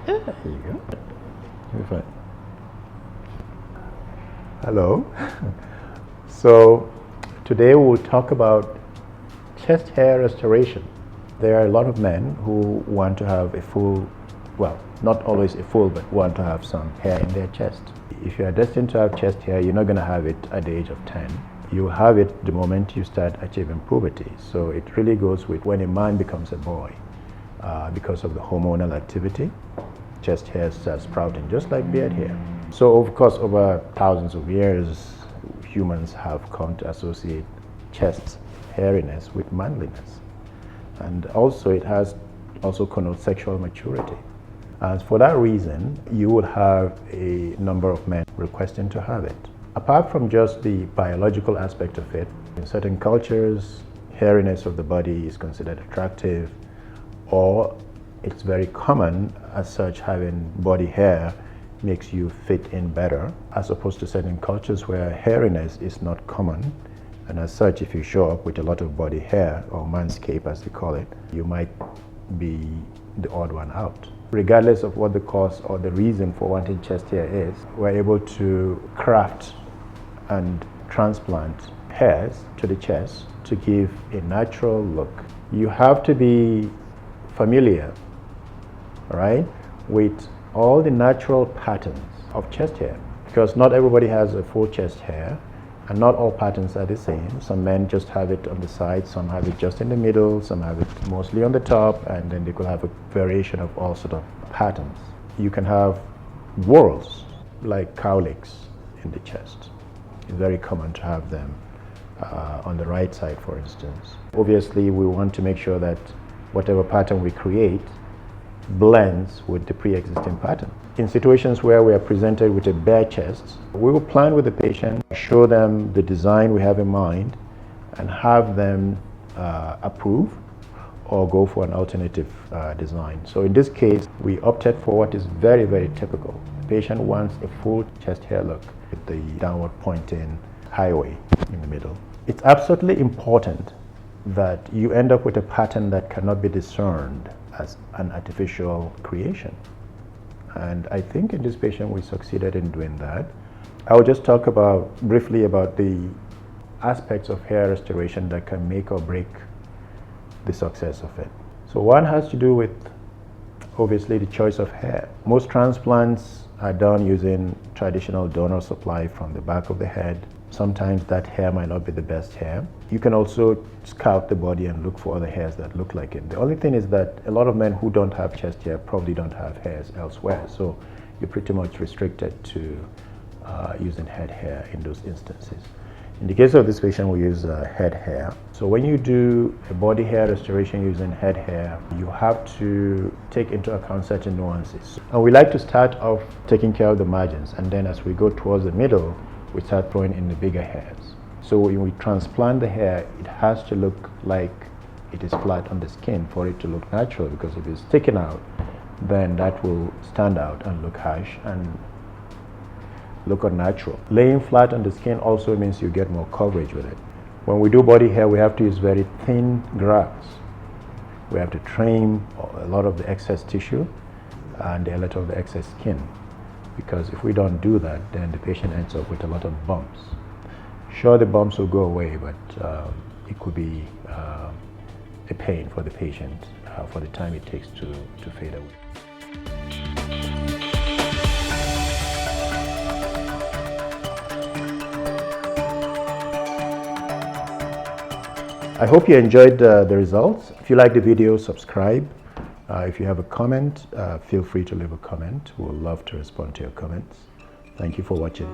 Yeah, there you go. You're fine. Hello. So today we'll talk about chest hair restoration. There are a lot of men who want to have a full, well, not always a full, but want to have some hair in their chest. If you are destined to have chest hair, you're not going to have it at the age of 10. You have it the moment you start achieving puberty. So it really goes with when a man becomes a boy. Because of the hormonal activity, chest hair starts sprouting just like beard hair. So of course, over thousands of years, humans have come to associate chest hairiness with manliness. And also it has also connotes sexual maturity. And for that reason, you would have a number of men requesting to have it. Apart from just the biological aspect of it, in certain cultures, hairiness of the body is considered attractive, or it's very common as such. Having body hair makes you fit in better, as opposed to certain cultures where hairiness is not common, and as such, if you show up with a lot of body hair, or manscape as they call it, you might be the odd one out. Regardless of what the cause or the reason for wanting chest hair is, we're able to craft and transplant hairs to the chest to give a natural look. You have to be familiar, right, with all the natural patterns of chest hair, because not everybody has a full chest hair and not all patterns are the same. Some men just have it on the side, some have it just in the middle, some have it mostly on the top, and then they could have a variation of all sort of patterns. You can have whorls like cowlicks in the chest. It's very common to have them on the right side, for instance. Obviously, we want to make sure that whatever pattern we create blends with the pre-existing pattern. In situations where we are presented with a bare chest, we will plan with the patient, show them the design we have in mind, and have them approve or go for an alternative design. So in this case, we opted for what is very, very typical. The patient wants a full chest hair look with the downward pointing highway in the middle. It's absolutely important that you end up with a pattern that cannot be discerned as an artificial creation. And I think in this patient we succeeded in doing that. I'll just talk briefly about the aspects of hair restoration that can make or break the success of it. So one has to do with, obviously, the choice of hair. Most transplants are done using traditional donor supply from the back of the head. Sometimes that hair might not be the best hair. You can also scout the body and look for other hairs that look like it. The only thing is that a lot of men who don't have chest hair probably don't have hairs elsewhere, so you're pretty much restricted to using head hair in those instances. In the case of this patient, we use head hair. So when you do a body hair restoration using head hair, you have to take into account certain nuances. And we like to start off taking care of the margins, and then as we go towards the middle, we start throwing in the bigger hairs. So when we transplant the hair, it has to look like it is flat on the skin for it to look natural, because if it's sticking out, then that will stand out and look harsh and look unnatural. Laying flat on the skin also means you get more coverage with it. When we do body hair, we have to use very thin grafts. We have to trim a lot of the excess tissue and a lot of the excess skin, because if we don't do that, then the patient ends up with a lot of bumps. Sure, the bumps will go away, but it could be a pain for the patient for the time it takes to fade away. I hope you enjoyed the results. If you like the video, subscribe. If you have a comment, feel free to leave a comment. We'll love to respond to your comments. Thank you for watching.